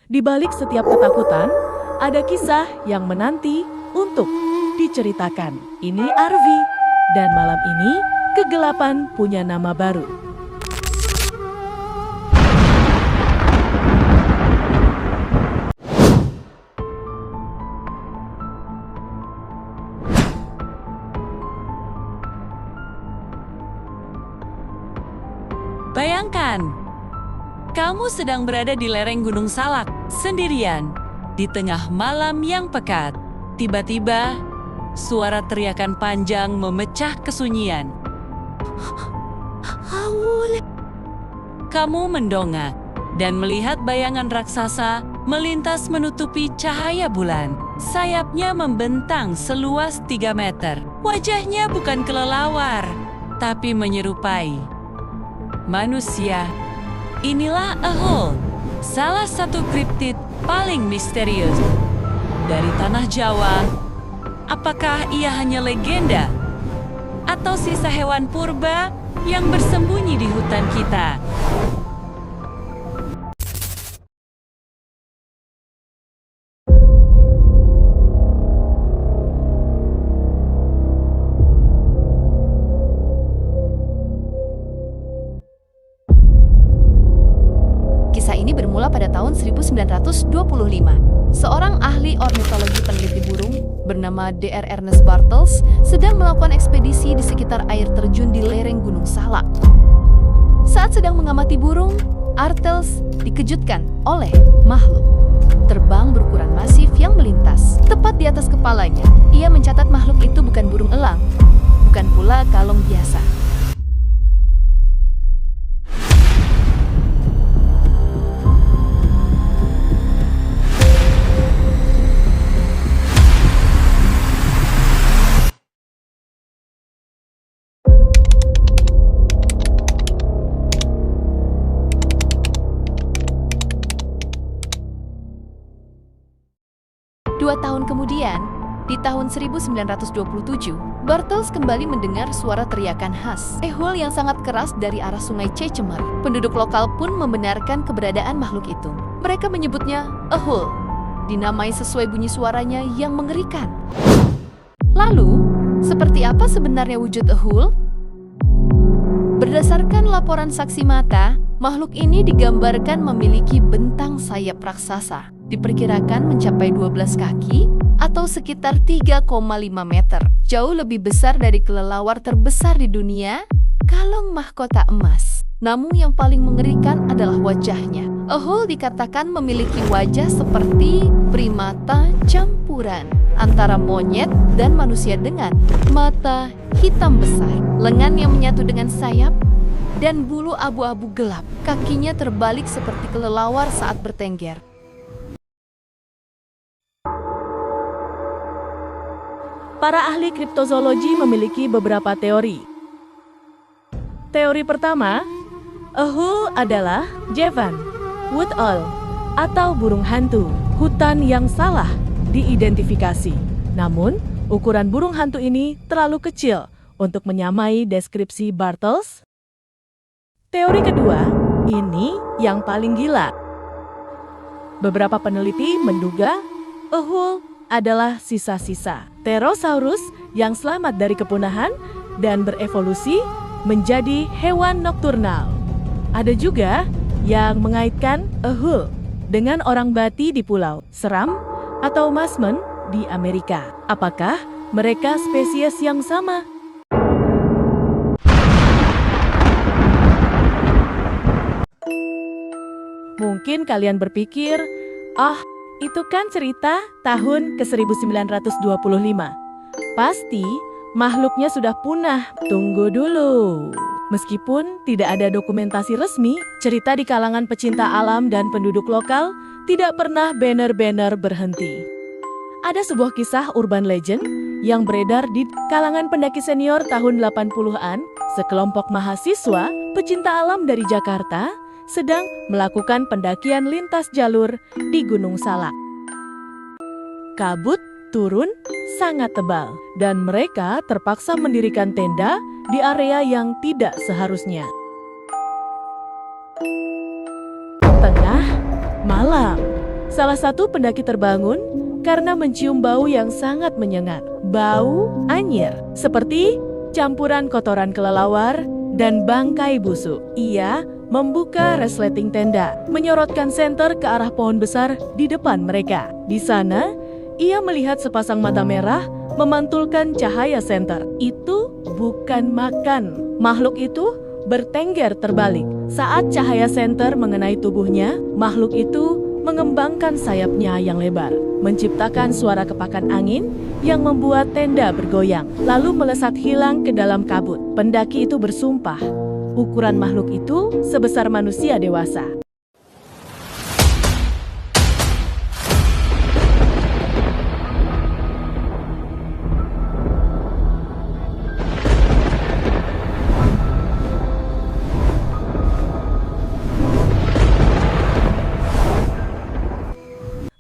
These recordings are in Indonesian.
Di balik setiap ketakutan, ada kisah yang menanti untuk diceritakan. Ini Arvi, dan malam ini kegelapan punya nama baru. Bayangkan, kamu sedang berada di lereng Gunung Salak, sendirian, di tengah malam yang pekat. Tiba-tiba, suara teriakan panjang memecah kesunyian. Kamu mendongak dan melihat bayangan raksasa melintas menutupi cahaya bulan. Sayapnya membentang seluas 3 meter. Wajahnya bukan kelelawar, tapi menyerupai manusia. Inilah Ehul, salah satu kriptid paling misterius dari tanah Jawa. Apakah ia hanya legenda atau sisa hewan purba yang bersembunyi di hutan kita? Kisah ini bermula pada tahun 1925. Seorang ahli ornitologi peneliti burung bernama Dr. Ernest Bartels sedang melakukan ekspedisi di sekitar air terjun di lereng Gunung Salak. Saat sedang mengamati burung, Bartels dikejutkan oleh makhluk terbang berukuran masif yang melintas tepat di atas kepalanya. Ia mencatat makhluk itu bukan burung elang, bukan pula kalong biasa. Dua tahun kemudian, di tahun 1927, Bartels kembali mendengar suara teriakan khas Ehul yang sangat keras dari arah sungai Cecemer. Penduduk lokal pun membenarkan keberadaan makhluk itu. Mereka menyebutnya Ehul, dinamai sesuai bunyi suaranya yang mengerikan. Lalu, seperti apa sebenarnya wujud Ehul? Berdasarkan laporan saksi mata, makhluk ini digambarkan memiliki bentang sayap raksasa. Diperkirakan mencapai 12 kaki atau sekitar 3,5 meter. Jauh lebih besar dari kelelawar terbesar di dunia, kalong mahkota emas. Namun yang paling mengerikan adalah wajahnya. Ehul dikatakan memiliki wajah seperti primata campuran antara monyet dan manusia dengan mata hitam besar, lengan yang menyatu dengan sayap, dan bulu abu-abu gelap. Kakinya terbalik seperti kelelawar saat bertengger. Para ahli kriptozoologi memiliki beberapa teori. Teori pertama, Ehul adalah Jevan Wood Owl atau burung hantu, hutan yang salah diidentifikasi. Namun, ukuran burung hantu ini terlalu kecil untuk menyamai deskripsi Bartels. Teori kedua, ini yang paling gila. Beberapa peneliti menduga Ehul adalah sisa-sisa Pterosaurus yang selamat dari kepunahan dan berevolusi menjadi hewan nokturnal. Ada juga yang mengaitkan Ehul dengan orang Bati di Pulau Seram atau Masmen di Amerika. Apakah mereka spesies yang sama? Mungkin kalian berpikir, itu kan cerita tahun ke-1925. Pasti makhluknya sudah punah. Tunggu dulu. Meskipun tidak ada dokumentasi resmi, cerita di kalangan pecinta alam dan penduduk lokal tidak pernah benar-benar berhenti. Ada sebuah kisah urban legend yang beredar di kalangan pendaki senior tahun 80-an. Sekelompok mahasiswa pecinta alam dari Jakarta sedang melakukan pendakian lintas jalur di Gunung Salak. Kabut turun sangat tebal dan mereka terpaksa mendirikan tenda di area yang tidak seharusnya. Tengah malam, Salah satu pendaki terbangun karena mencium bau yang sangat menyengat. Bau anyir, seperti campuran kotoran kelelawar dan bangkai busuk. Ia membuka resleting tenda, menyorotkan senter ke arah pohon besar di depan mereka. Di sana, ia melihat sepasang mata merah memantulkan cahaya senter. Itu bukan makan. Makhluk itu bertengger terbalik. Saat cahaya senter mengenai tubuhnya, makhluk itu mengembangkan sayapnya yang lebar, menciptakan suara kepakan angin yang membuat tenda bergoyang, lalu melesat hilang ke dalam kabut. Pendaki itu bersumpah, ukuran makhluk itu sebesar manusia dewasa.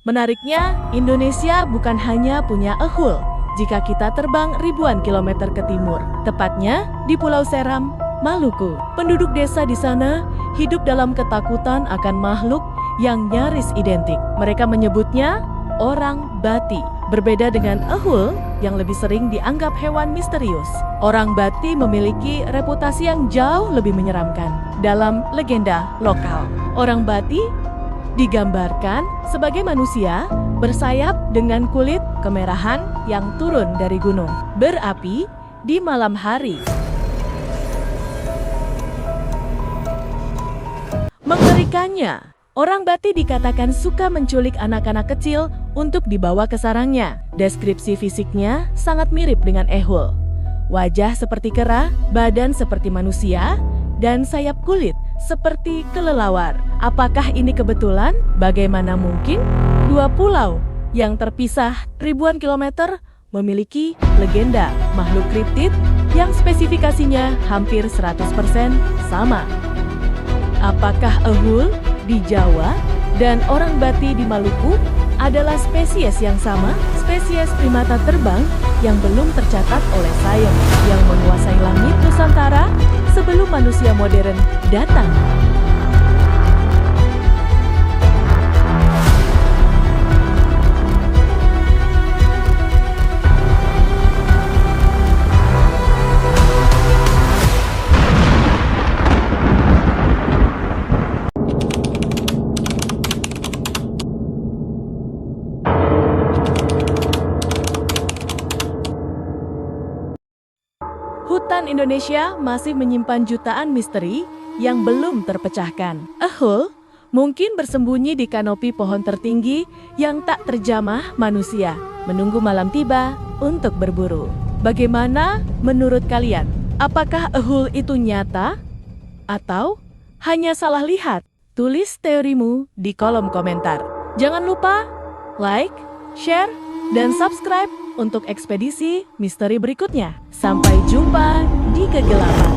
Menariknya, Indonesia bukan hanya punya ehul jika kita terbang ribuan kilometer ke timur, tepatnya di Pulau Seram, Maluku. Penduduk desa di sana hidup dalam ketakutan akan makhluk yang nyaris identik. Mereka menyebutnya orang Bati. Berbeda dengan ehul yang lebih sering dianggap hewan misterius. Orang Bati memiliki reputasi yang jauh lebih menyeramkan dalam legenda lokal. Orang Bati digambarkan sebagai manusia bersayap dengan kulit kemerahan yang turun dari gunung, berapi di malam hari. Mengerikannya, orang Bati dikatakan suka menculik anak-anak kecil untuk dibawa ke sarangnya. Deskripsi fisiknya sangat mirip dengan ehul. Wajah seperti kera, badan seperti manusia, dan sayap kulit seperti kelelawar. Apakah ini kebetulan? Bagaimana mungkin dua pulau yang terpisah ribuan kilometer memiliki legenda makhluk kriptid yang spesifikasinya hampir 100% sama? Apakah ehul di Jawa dan orang Bati di Maluku adalah spesies yang sama? Spesies primata terbang yang belum tercatat oleh sains yang menguasai langit Nusantara sebelum manusia modern datang. Hutan Indonesia masih menyimpan jutaan misteri yang belum terpecahkan. Ehul mungkin bersembunyi di kanopi pohon tertinggi yang tak terjamah manusia, menunggu malam tiba untuk berburu. Bagaimana menurut kalian? Apakah ehul itu nyata atau hanya salah lihat? Tulis teorimu di kolom komentar. Jangan lupa like, share, dan subscribe untuk ekspedisi misteri berikutnya. Sampai jumpa di kegelapan.